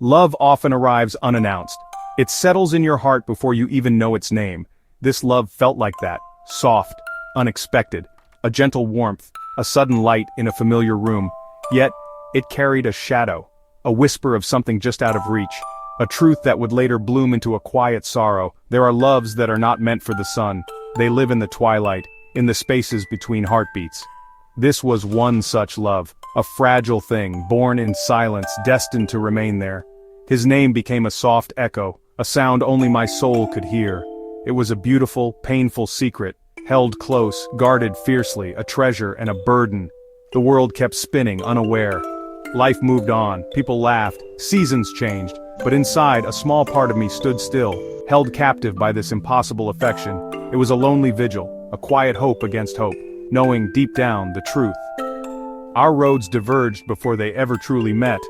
Love often arrives unannounced. It settles in your heart before you even know its name. This love felt like that, soft, unexpected, a gentle warmth, a sudden light in a familiar room. Yet, it carried a shadow, a whisper of something just out of reach, a truth that would later bloom into a quiet sorrow. There are loves that are not meant for the sun. They live in the twilight, in the spaces between heartbeats. This was one such love, a fragile thing, born in silence, destined to remain there. His name became a soft echo, a sound only my soul could hear. It was a beautiful, painful secret, held close, guarded fiercely, a treasure and a burden. The world kept spinning, unaware. Life moved on, people laughed, seasons changed, but inside a small part of me stood still, held captive by this impossible affection. It was a lonely vigil, a quiet hope against hope, knowing deep down the truth. Our roads diverged before they ever truly met.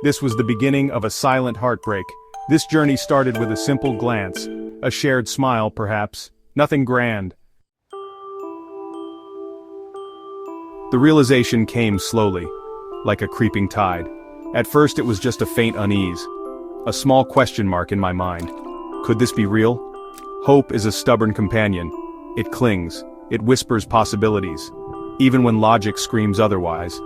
This was the beginning of a silent heartbreak. This journey started with a simple glance, a shared smile perhaps, nothing grand. The realization came slowly, like a creeping tide. At first it was just a faint unease, a small question mark in my mind. Could this be real? Hope is a stubborn companion. It clings, it whispers possibilities, even when logic screams otherwise.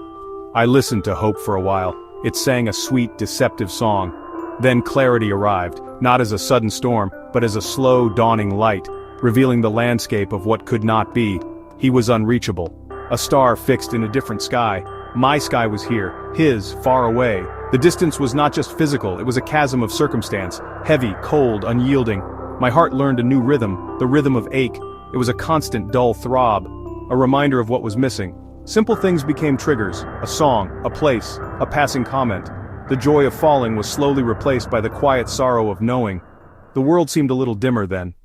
I listened to hope for a while. It sang a sweet, deceptive song. Then clarity arrived, not as a sudden storm, but as a slow, dawning light, revealing the landscape of what could not be. He was unreachable, a star fixed in a different sky. My sky was here, his, far away. The distance was not just physical, it was a chasm of circumstance, heavy, cold, unyielding. My heart learned a new rhythm, the rhythm of ache. It was a constant, dull throb, a reminder of what was missing. Simple things became triggers, a song, a place, a passing comment. The joy of falling was slowly replaced by the quiet sorrow of knowing. The world seemed a little dimmer then.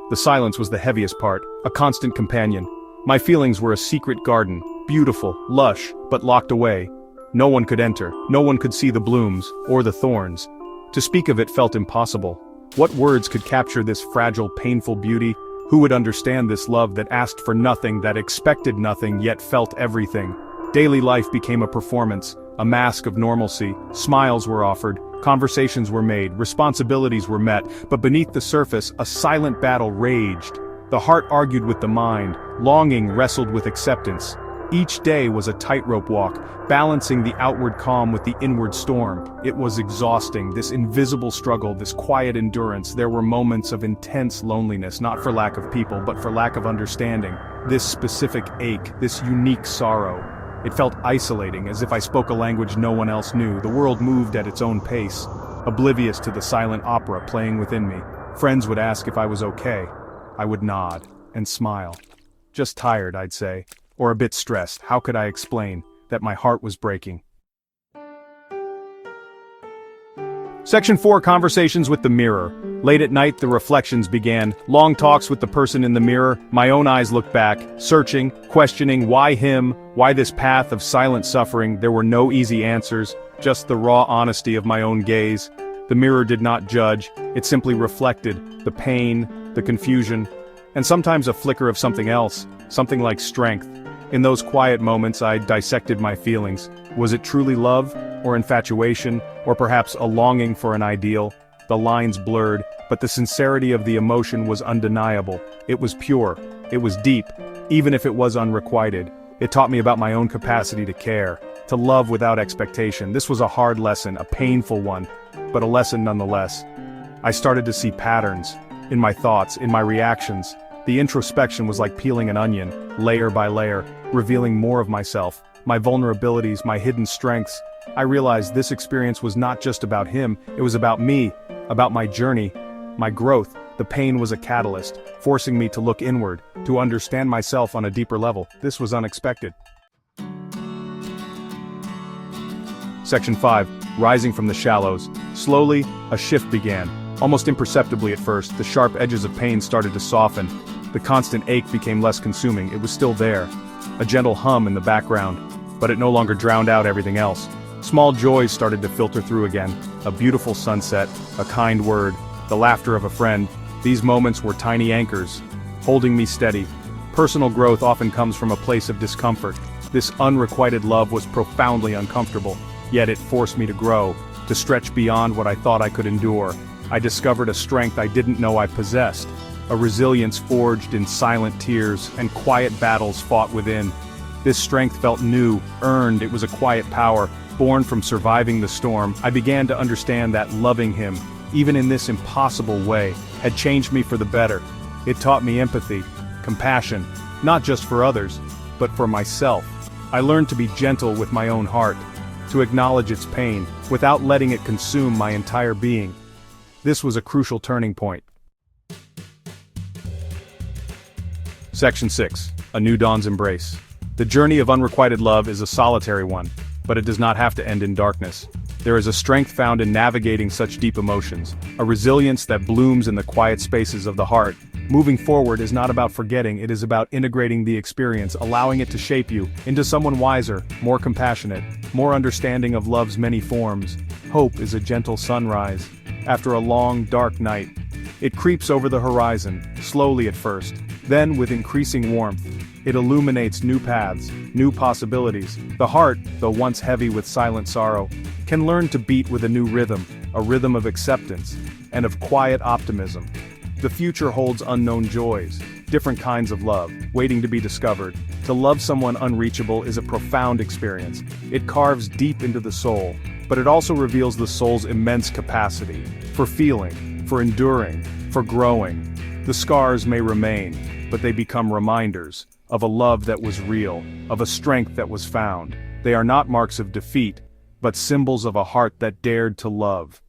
The silence was the heaviest part, a constant companion. My feelings were a secret garden, beautiful, lush, but locked away. No one could enter, no one could see the blooms, or the thorns. To speak of it felt impossible. What words could capture this fragile, painful beauty? Who would understand this love that asked for nothing, that expected nothing, yet felt everything? Daily life became a performance, a mask of normalcy. Smiles were offered, conversations were made, responsibilities were met, but beneath the surface, a silent battle raged. The heart argued with the mind, longing wrestled with acceptance. Each day was a tightrope walk, balancing the outward calm with the inward storm. It was exhausting, this invisible struggle, this quiet endurance. There were moments of intense loneliness, not for lack of people, but for lack of understanding. This specific ache, this unique sorrow. It felt isolating, as if I spoke a language no one else knew. The world moved at its own pace, oblivious to the silent opera playing within me. Friends would ask if I was okay. I would nod and smile. Just tired, I'd say. Or a bit stressed. How could I explain that my heart was breaking? Section 4, Conversations with the Mirror. Late at night, the reflections began. Long talks with the person in the mirror. My own eyes looked back, searching, questioning why him, why this path of silent suffering. There were no easy answers, just the raw honesty of my own gaze. The mirror did not judge, it simply reflected the pain, the confusion, and sometimes a flicker of something else, something like strength. In those quiet moments, I dissected my feelings. Was it truly love, or infatuation, or perhaps a longing for an ideal? The lines blurred, but the sincerity of the emotion was undeniable. It was pure. It was deep, even if it was unrequited. It taught me about my own capacity to care, to love without expectation. This was a hard lesson, a painful one, but a lesson nonetheless. I started to see patterns in my thoughts, in my reactions. The introspection was like peeling an onion, layer by layer, revealing more of myself, my vulnerabilities, my hidden strengths. I realized this experience was not just about him, it was about me, about my journey, my growth. The pain was a catalyst, forcing me to look inward, to understand myself on a deeper level. This was unexpected. Section 5, Rising from the Shallows. Slowly, a shift began. Almost imperceptibly at first, the sharp edges of pain started to soften. The constant ache became less consuming. It was still there, a gentle hum in the background, but it no longer drowned out everything else. Small joys started to filter through again, a beautiful sunset, a kind word, the laughter of a friend. These moments were tiny anchors, holding me steady. Personal growth often comes from a place of discomfort. This unrequited love was profoundly uncomfortable, yet it forced me to grow, to stretch beyond what I thought I could endure. I discovered a strength I didn't know I possessed, a resilience forged in silent tears and quiet battles fought within. This strength felt new, earned. It was a quiet power, born from surviving the storm. I began to understand that loving him, even in this impossible way, had changed me for the better. It taught me empathy, compassion, not just for others, but for myself. I learned to be gentle with my own heart, to acknowledge its pain, without letting it consume my entire being. This was a crucial turning point. Section 6. A New Dawn's Embrace. The journey of unrequited love is a solitary one, but it does not have to end in darkness. There is a strength found in navigating such deep emotions, a resilience that blooms in the quiet spaces of the heart. Moving forward is not about forgetting, it is about integrating the experience, allowing it to shape you into someone wiser, more compassionate, more understanding of love's many forms. Hope is a gentle sunrise after a long, dark night. It creeps over the horizon, slowly at first, then with increasing warmth. It illuminates new paths, new possibilities. The heart, though once heavy with silent sorrow, can learn to beat with a new rhythm, a rhythm of acceptance, and of quiet optimism. The future holds unknown joys, different kinds of love, waiting to be discovered. To love someone unreachable is a profound experience. It carves deep into the soul, but it also reveals the soul's immense capacity for feeling, for enduring, for growing. The scars may remain, but they become reminders of a love that was real, of a strength that was found. They are not marks of defeat, but symbols of a heart that dared to love.